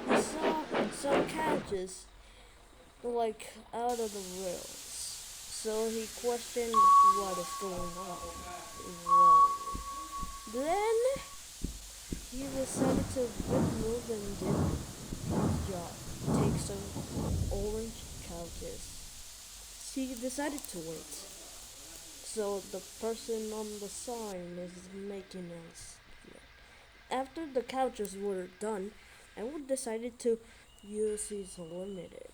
he saw some couches like out of the rails. So he questioned what is going on. Well, then he decided to remove and did his job. Take some orange couches. He decided to wait. So the person on the sign is making us. After the couches were done, Edward decided to use his limited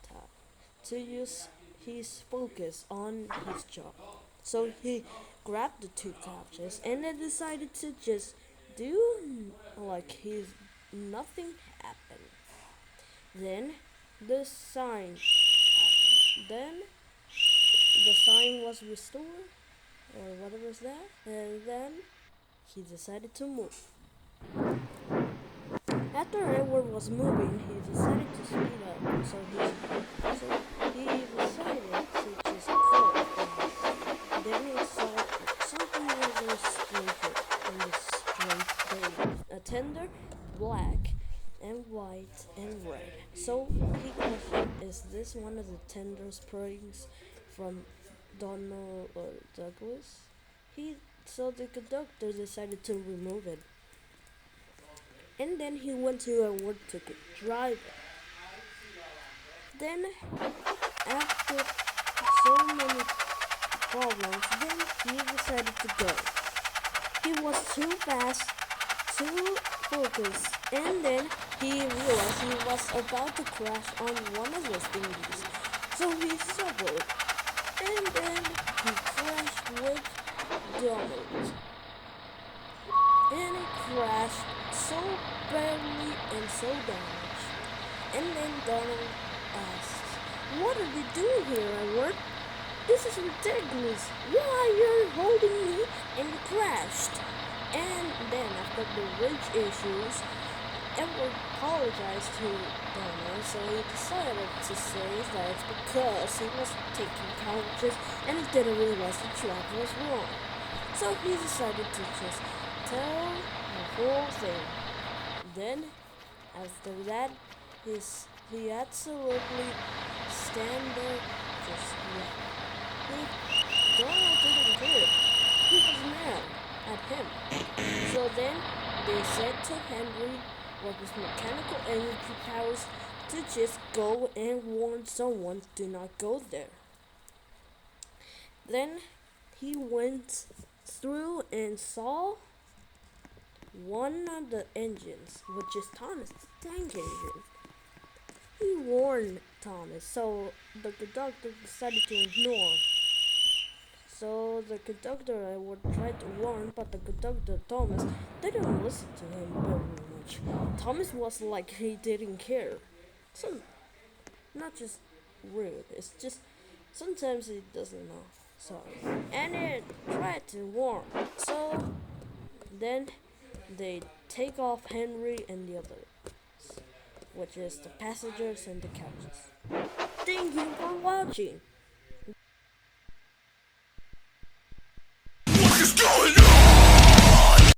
time to use his focus on his job. So he grabbed the two couches and then decided to just do like his nothing happened. Then the sign happened. Then the sign was restored or whatever is that, and then he decided to move. After Edward was moving, he decided to speed up. So he decided to just go. Then he saw something very strange in this strange day. A tender, black, and white and red. So he questioned, is this one of the tender springs from Donald or Douglas? So the conductor decided to remove it. And then he went to a work ticket driver. Then after so many problems, then he decided to go. He was too fast, too focused, and then he realized he was about to crash on one of those thingies. So he suffered, and then he crashed with Donald. And he crashed so badly and so damaged. And then Donald asked, what are you doing here, Edward? This is ridiculous. Why are you holding me? And you crashed. And then after the rage issues, Edward apologized to Donald, so he decided to say that it's because he was taking couches and he didn't realize the track was wrong. So he decided to just tell the whole thing. Then, after that, he absolutely stand there just yet. Donald didn't care. He was mad at him. So then they said to Henry what his mechanical energy powers to just go and warn someone do not go there. Then he went through and saw one of the engines, which is Thomas' tank engine. He warned Thomas, so the conductor decided to ignore. So the conductor I would try to warn, but the conductor Thomas didn't listen to him very much. Thomas was like he didn't care. So not just rude, it's just sometimes he doesn't know. Sorry. And it tried to warn. So then they take off Henry and the others, which is the passengers and the couches. Thank you for watching.